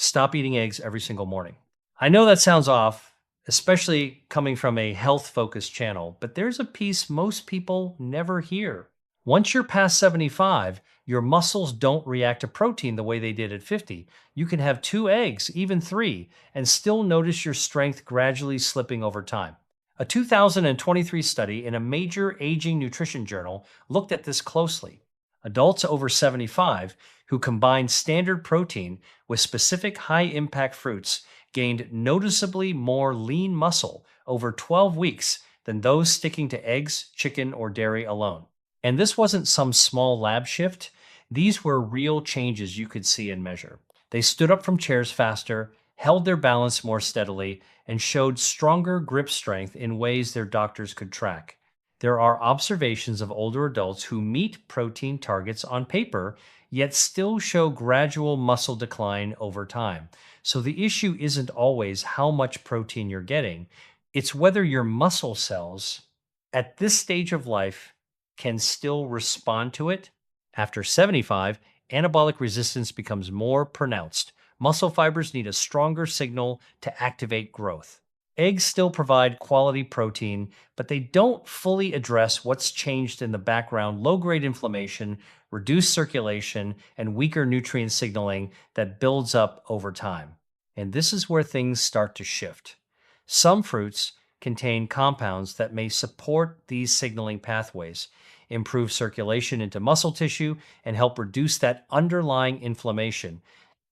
stop eating eggs every single morning. I know that sounds off, especially coming from a health focused channel, but there's a piece most people never hear. Once you're past 75, your muscles don't react to protein the way they did at 50. You can have two eggs, even three, and still notice your strength gradually slipping over time. A 2023 study in a major aging nutrition journal looked at this closely. Adults over 75 who combined standard protein with specific high impact fruits gained noticeably more lean muscle over 12 weeks than those sticking to eggs, chicken, or dairy alone. And this wasn't some small lab shift. These were real changes you could see and measure. They stood up from chairs faster, held their balance more steadily, and showed stronger grip strength in ways their doctors could track. There are observations of older adults who meet protein targets on paper, yet still show gradual muscle decline over time. So the issue isn't always how much protein you're getting, it's whether your muscle cells at this stage of life can still respond to it. After 75, anabolic resistance becomes more pronounced. Muscle fibers need a stronger signal to activate growth. Eggs still provide quality protein, but they don't fully address what's changed in the background: low-grade inflammation, reduced circulation, and weaker nutrient signaling that builds up over time. And this is where things start to shift. Some fruits contain compounds that may support these signaling pathways, improve circulation into muscle tissue, and help reduce that underlying inflammation.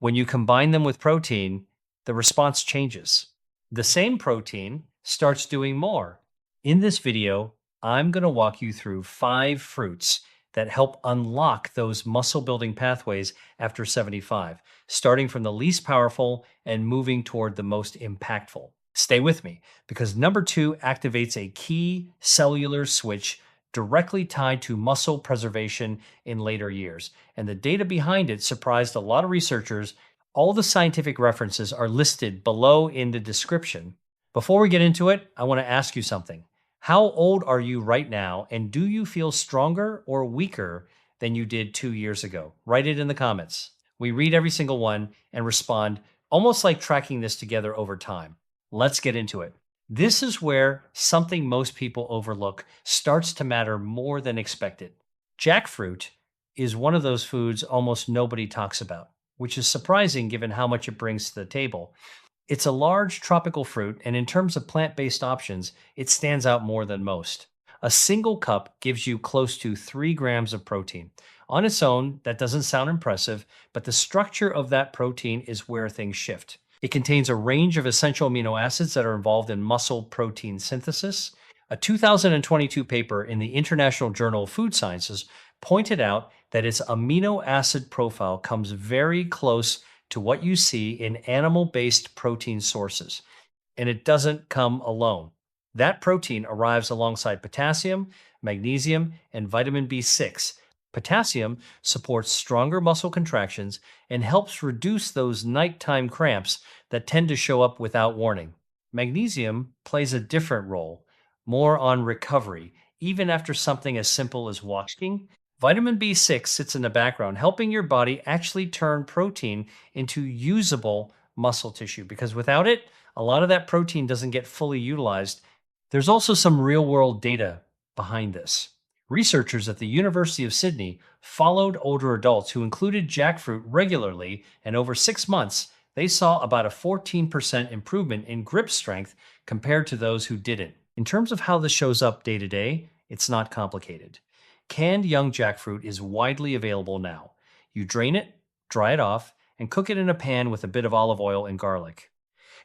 When you combine them with protein, the response changes. The same protein starts doing more. In this video, I'm going to walk you through 5 fruits that help unlock those muscle building pathways after 75, starting from the least powerful and moving toward the most impactful. Stay with me, because number 2 activates a key cellular switch directly tied to muscle preservation in later years. And the data behind it surprised a lot of researchers. All the scientific references are listed below in the description. Before we get into it, I want to ask you something. How old are you right now, and do you feel stronger or weaker than you did 2 years ago? Write it in the comments. We read every single one and respond, almost like tracking this together over time. Let's get into it. This is where something most people overlook starts to matter more than expected. Jackfruit is one of those foods almost nobody talks about, which is surprising given how much it brings to the table. It's a large tropical fruit, and in terms of plant-based options, it stands out more than most. A single cup gives you close to 3 grams of protein. On its own, that doesn't sound impressive, but the structure of that protein is where things shift. It contains a range of essential amino acids that are involved in muscle protein synthesis. A 2022 paper in the International Journal of Food Sciences pointed out that its amino acid profile comes very close to what you see in animal-based protein sources. And it doesn't come alone. That protein arrives alongside potassium, magnesium, and vitamin B6. Potassium supports stronger muscle contractions and helps reduce those nighttime cramps that tend to show up without warning. Magnesium plays a different role, more on recovery, even after something as simple as walking. Vitamin B6 sits in the background, helping your body actually turn protein into usable muscle tissue, because without it, a lot of that protein doesn't get fully utilized. There's also some real-world data behind this. Researchers at the University of Sydney followed older adults who included jackfruit regularly, and over 6 months, they saw about a 14% improvement in grip strength compared to those who didn't. In terms of how this shows up day to day, it's not complicated. Canned young jackfruit is widely available now. You drain it, dry it off, and cook it in a pan with a bit of olive oil and garlic.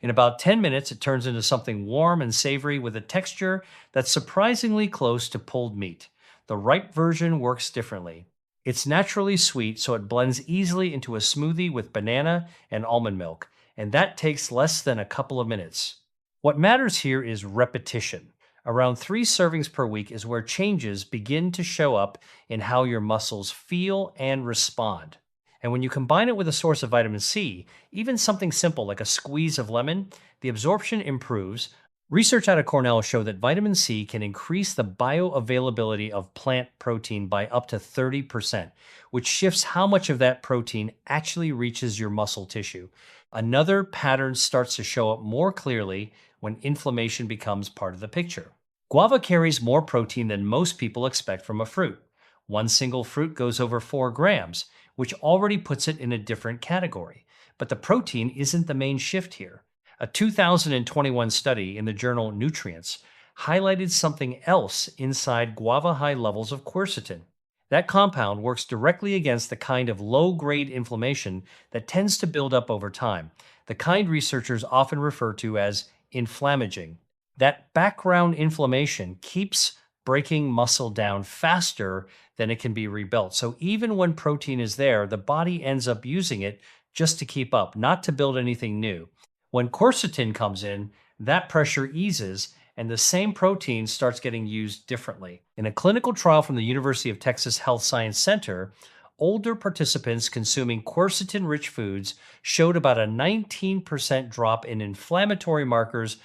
In about 10 minutes, it turns into something warm and savory with a texture that's surprisingly close to pulled meat. The ripe version works differently. It's naturally sweet, so it blends easily into a smoothie with banana and almond milk, and that takes less than a couple of minutes. What matters here is repetition. Around 3 servings per week is where changes begin to show up in how your muscles feel and respond. And when you combine it with a source of vitamin C, even something simple like a squeeze of lemon, the absorption improves. Research out of Cornell showed that vitamin C can increase the bioavailability of plant protein by up to 30%, which shifts how much of that protein actually reaches your muscle tissue. Another pattern starts to show up more clearly when inflammation becomes part of the picture. Guava carries more protein than most people expect from a fruit. One single fruit goes over 4 grams, which already puts it in a different category. But the protein isn't the main shift here. A 2021 study in the journal Nutrients highlighted something else inside guava high levels of quercetin. That compound works directly against the kind of low grade inflammation that tends to build up over time, the kind researchers often refer to as inflammaging. That background inflammation keeps breaking muscle down faster than it can be rebuilt. So even when protein is there, the body ends up using it just to keep up, not to build anything new. When quercetin comes in, that pressure eases and the same protein starts getting used differently. In a clinical trial from the University of Texas Health Science Center, older participants consuming quercetin rich foods showed about a 19% drop in inflammatory markers,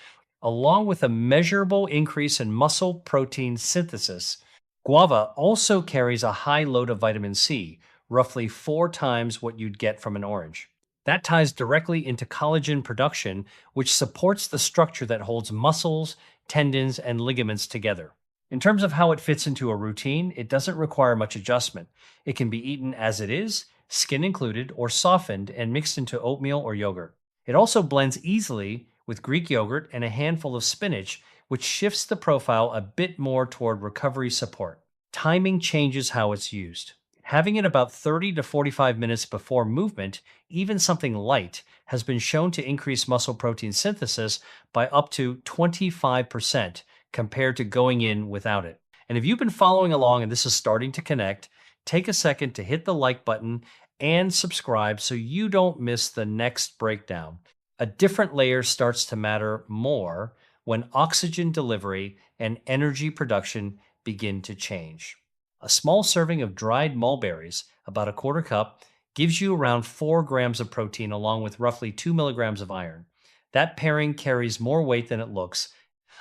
along with a measurable increase in muscle protein synthesis. Guava also carries a high load of vitamin C, roughly 4 times what you'd get from an orange. That ties directly into collagen production, which supports the structure that holds muscles, tendons, and ligaments together. In terms of how it fits into a routine, it doesn't require much adjustment. It can be eaten as it is, skin included, or softened and mixed into oatmeal or yogurt. It also blends easily with Greek yogurt and a handful of spinach, which shifts the profile a bit more toward recovery support. Timing changes how it's used. Having it about 30 to 45 minutes before movement, even something light, has been shown to increase muscle protein synthesis by up to 25% compared to going in without it. And if you've been following along and this is starting to connect, take a second to hit the like button and subscribe so you don't miss the next breakdown. A different layer starts to matter more when oxygen delivery and energy production begin to change. A small serving of dried mulberries, about a quarter cup, gives you around 4 grams of protein along with roughly 2 milligrams of iron. That pairing carries more weight than it looks.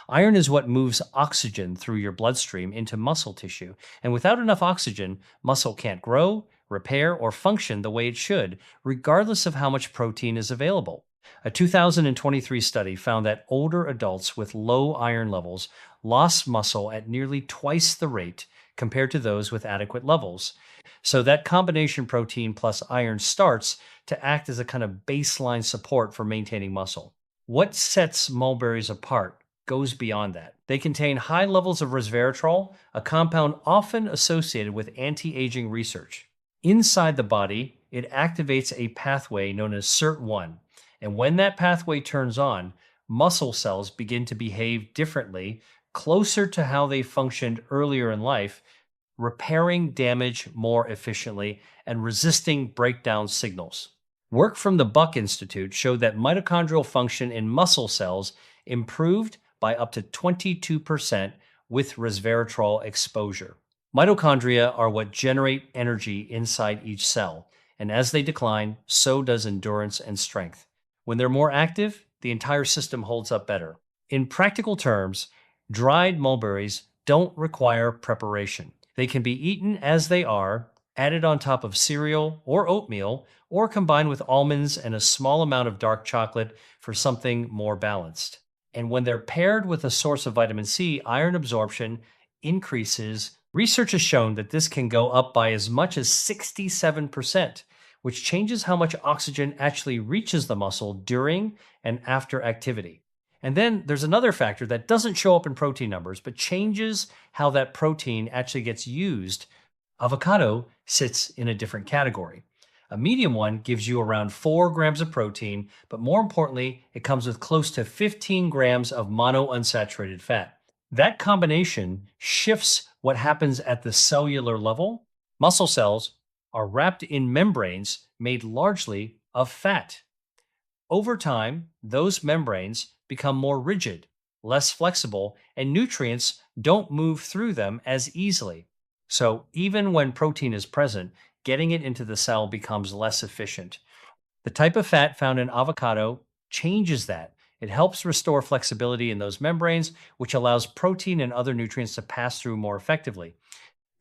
Iron is what moves oxygen through your bloodstream into muscle tissue, and without enough oxygen, muscle can't grow, repair, or function the way it should, regardless of how much protein is available. A 2023 study found that older adults with low iron levels lost muscle at nearly twice the rate compared to those with adequate levels. So that combination protein plus iron starts to act as a kind of baseline support for maintaining muscle. What sets mulberries apart goes beyond that. They contain high levels of resveratrol, a compound often associated with anti-aging research. Inside the body, it activates a pathway known as SIRT1. And when that pathway turns on, muscle cells begin to behave differently, closer to how they functioned earlier in life, repairing damage more efficiently and resisting breakdown signals. Work from the Buck Institute showed that mitochondrial function in muscle cells improved by up to 22% with resveratrol exposure. Mitochondria are what generate energy inside each cell, and as they decline, so does endurance and strength. When they're more active, the entire system holds up better. In practical terms, dried mulberries don't require preparation. They can be eaten as they are, added on top of cereal or oatmeal, or combined with almonds and a small amount of dark chocolate for something more balanced. And when they're paired with a source of vitamin C, iron absorption increases. Research has shown that this can go up by as much as 67%, which changes how much oxygen actually reaches the muscle during and after activity. And then there's another factor that doesn't show up in protein numbers, but changes how that protein actually gets used. Avocado sits in a different category. A medium one gives you around 4 grams of protein, but more importantly, it comes with close to 15 grams of monounsaturated fat. That combination shifts what happens at the cellular level. Muscle cells are wrapped in membranes made largely of fat. Over time, those membranes become more rigid, less flexible, and nutrients don't move through them as easily. So even when protein is present, getting it into the cell becomes less efficient. The type of fat found in avocado changes that. It helps restore flexibility in those membranes, which allows protein and other nutrients to pass through more effectively.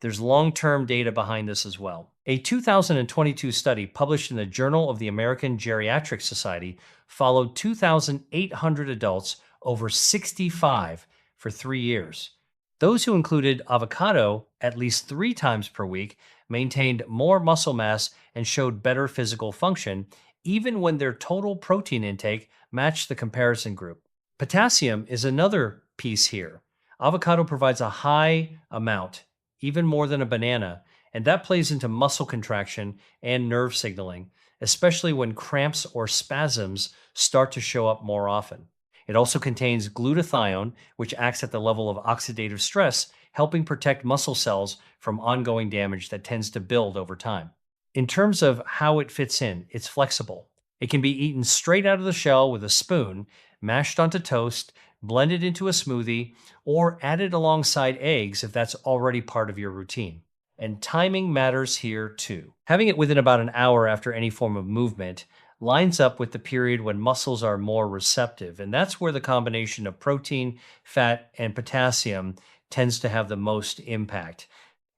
There's long term data behind this as well. A 2022 study published in the Journal of the American Geriatric Society followed 2,800 adults over 65 for 3 years. Those who included avocado at least 3 times per week maintained more muscle mass and showed better physical function, even when their total protein intake matched the comparison group. Potassium is another piece here. Avocado provides a high amount, even more than a banana, and that plays into muscle contraction and nerve signaling, especially when cramps or spasms start to show up more often. It also contains glutathione, which acts at the level of oxidative stress, helping protect muscle cells from ongoing damage that tends to build over time. In terms of how it fits in, it's flexible. It can be eaten straight out of the shell with a spoon, mashed onto toast, blended into a smoothie, or added alongside eggs if that's already part of your routine. And timing matters here too. Having it within about an hour after any form of movement lines up with the period when muscles are more receptive, and that's where the combination of protein, fat, and potassium tends to have the most impact.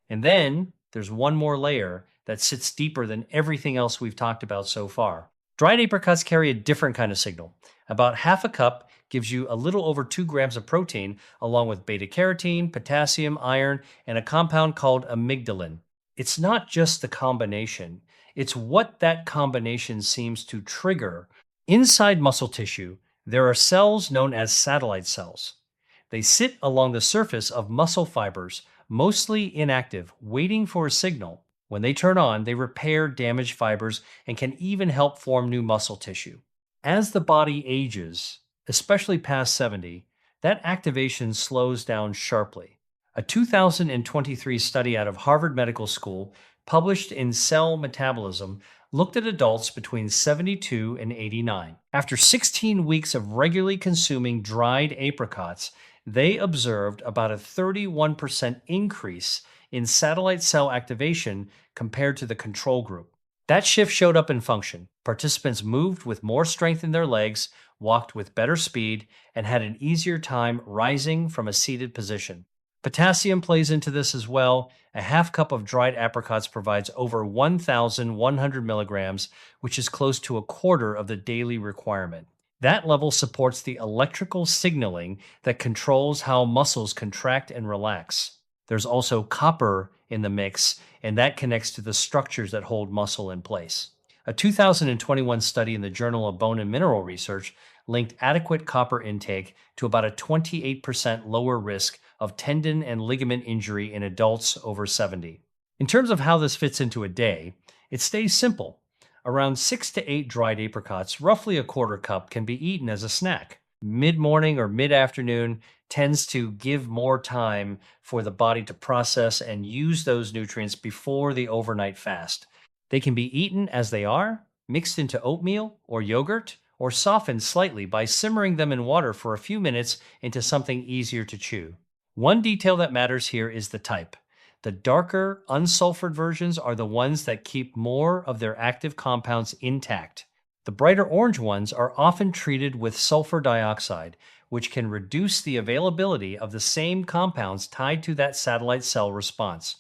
And then there's one more layer that sits deeper than everything else we've talked about so far. Dried apricots carry a different kind of signal. About half a cup gives you a little over 2 grams of protein, along with beta carotene, potassium, iron, and a compound called amygdalin. It's not just the combination, it's what that combination seems to trigger. Inside muscle tissue, there are cells known as satellite cells. They sit along the surface of muscle fibers, mostly inactive, waiting for a signal. When they turn on, they repair damaged fibers and can even help form new muscle tissue. As the body ages, especially past 70, that activation slows down sharply. A 2023 study out of Harvard Medical School, published in Cell Metabolism, looked at adults between 72 and 89. After 16 weeks of regularly consuming dried apricots, they observed about a 31% increase in satellite cell activation compared to the control group. That shift showed up in function. Participants moved with more strength in their legs, walked with better speed, and had an easier time rising from a seated position. Potassium plays into this as well. A half cup of dried apricots provides over 1,100 milligrams, which is close to a quarter of the daily requirement. That level supports the electrical signaling that controls how muscles contract and relax. There's also copper in the mix, and that connects to the structures that hold muscle in place. A 2021 study in the Journal of Bone and Mineral Research linked adequate copper intake to about a 28% lower risk of tendon and ligament injury in adults over 70. In terms of how this fits into a day, it stays simple. Around 6 to 8 dried apricots, roughly a quarter cup, can be eaten as a snack. Mid-morning or mid-afternoon tends to give more time for the body to process and use those nutrients before the overnight fast. They can be eaten as they are, mixed into oatmeal or yogurt, or softened slightly by simmering them in water for a few minutes into something easier to chew. One detail that matters here is the type. The darker, unsulfured versions are the ones that keep more of their active compounds intact. The brighter orange ones are often treated with sulfur dioxide, which can reduce the availability of the same compounds tied to that satellite cell response.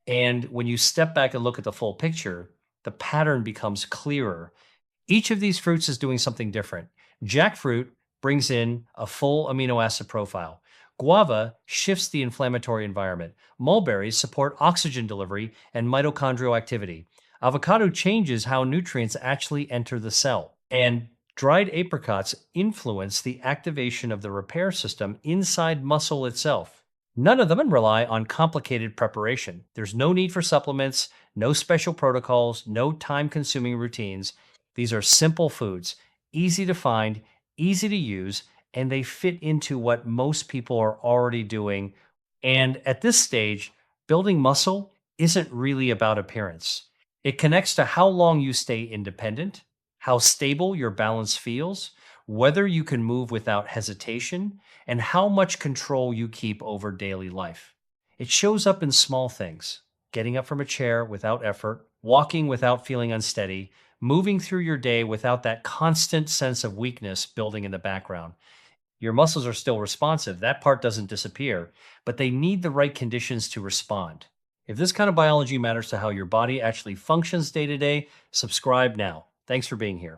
And when you step back and look at the full picture, the pattern becomes clearer. Each of these fruits is doing something different. Jackfruit brings in a full amino acid profile. Guava shifts the inflammatory environment. Mulberries support oxygen delivery and mitochondrial activity. Avocado changes how nutrients actually enter the cell. And dried apricots influence the activation of the repair system inside muscle itself. None of them rely on complicated preparation. There's no need for supplements, no special protocols, no time-consuming routines. These are simple foods, easy to find, easy to use, and they fit into what most people are already doing. And at this stage, building muscle isn't really about appearance. It connects to how long you stay independent, how stable your balance feels, whether you can move without hesitation, and how much control you keep over daily life. It shows up in small things: getting up from a chair without effort, walking without feeling unsteady, moving through your day without that constant sense of weakness building in the background. Your muscles are still responsive. That part doesn't disappear, but they need the right conditions to respond. If this kind of biology matters to how your body actually functions day to day, subscribe now. Thanks for being here.